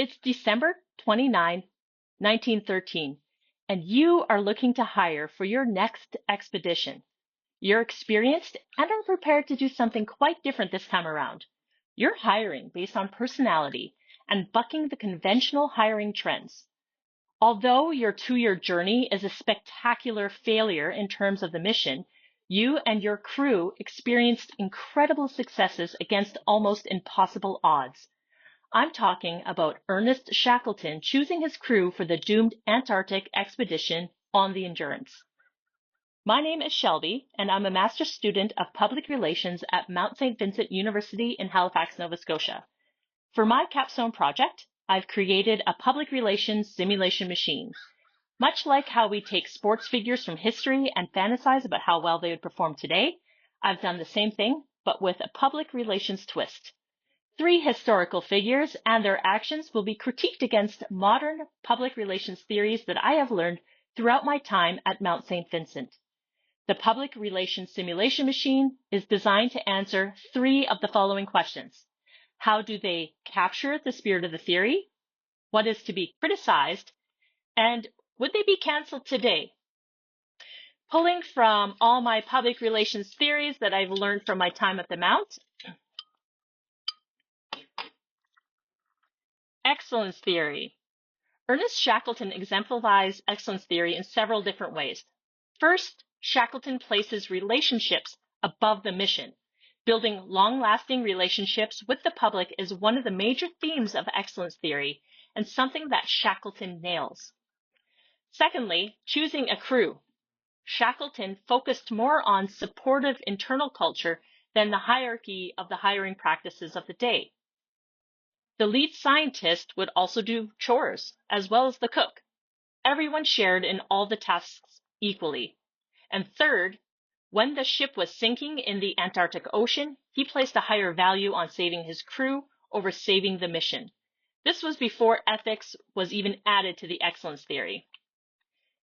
It's December 29, 1913, and you are looking to hire for your next expedition. You're experienced and are prepared to do something quite different this time around. You're hiring based on personality and bucking the conventional hiring trends. Although your 2-year journey is a spectacular failure in terms of the mission, you and your crew experienced incredible successes against almost impossible odds. I'm talking about Ernest Shackleton choosing his crew for the doomed Antarctic expedition on the Endurance. My name is Shelby, and I'm a master's student of public relations at Mount Saint Vincent University in Halifax, Nova Scotia. For my Capstone project, I've created a public relations simulation machine. Much like how we take sports figures from history and fantasize about how well they would perform today, I've done the same thing, but with a public relations twist. 3 historical figures and their actions will be critiqued against modern public relations theories that I have learned throughout my time at Mount Saint Vincent. The public relations simulation machine is designed to answer 3 of the following questions. How do they capture the spirit of the theory? What is to be criticized? And would they be canceled today? Pulling from all my public relations theories that I've learned from my time at the Mount, excellence theory. Ernest Shackleton exemplifies excellence theory in several different ways. First, Shackleton places relationships above the mission. Building long-lasting relationships with the public is one of the major themes of excellence theory and something that Shackleton nails. Secondly, choosing a crew. Shackleton focused more on supportive internal culture than the hierarchy of the hiring practices of the day. The lead scientist would also do chores, as well as the cook. Everyone shared in all the tasks equally. And third, when the ship was sinking in the Antarctic Ocean, he placed a higher value on saving his crew over saving the mission. This was before ethics was even added to the excellence theory.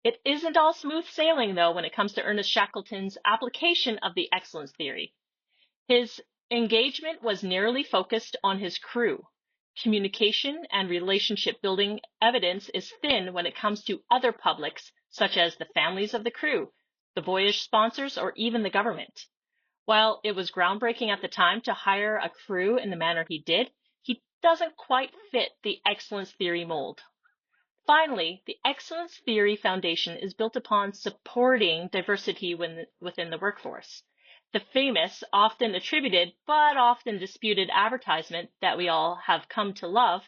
It isn't all smooth sailing, though, when it comes to Ernest Shackleton's application of the excellence theory. His engagement was narrowly focused on his crew. Communication and relationship building evidence is thin when it comes to other publics, such as the families of the crew, the voyage sponsors, or even the government. While it was groundbreaking at the time to hire a crew in the manner he did, he doesn't quite fit the excellence theory mold. Finally, the excellence theory foundation is built upon supporting diversity within the workforce. The famous, often attributed, but often disputed advertisement that we all have come to love,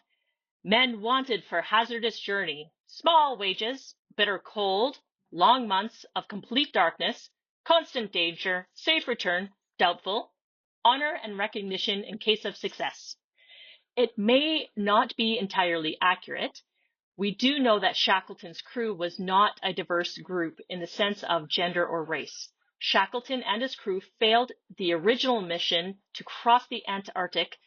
men wanted for hazardous journey, small wages, bitter cold, long months of complete darkness, constant danger, safe return, doubtful, honor and recognition in case of success. It may not be entirely accurate. We do know that Shackleton's crew was not a diverse group in the sense of gender or race. Shackleton and his crew failed the original mission to cross the Antarctic,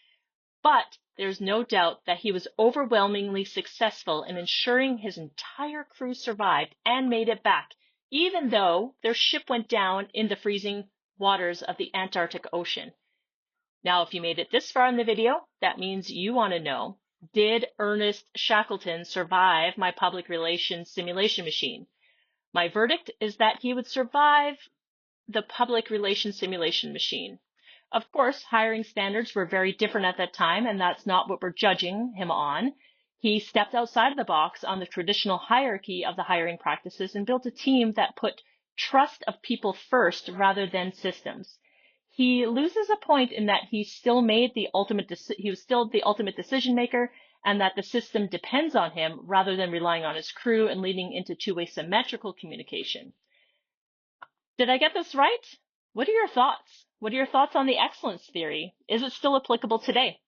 but there's no doubt that he was overwhelmingly successful in ensuring his entire crew survived and made it back, even though their ship went down in the freezing waters of the Antarctic Ocean. Now, if you made it this far in the video, that means you want to know, did Ernest Shackleton survive my public relations simulation machine? My verdict is that he would survive the public relations simulation machine. Of course, hiring standards were very different at that time, and that's not what we're judging him on. He stepped outside of the box on the traditional hierarchy of the hiring practices and built a team that put trust of people first rather than systems. He loses a point in that he was still the ultimate decision maker, and that the system depends on him rather than relying on his crew and leading into two-way symmetrical communication. Did I get this right? What are your thoughts? What are your thoughts on the excellence theory? Is it still applicable today?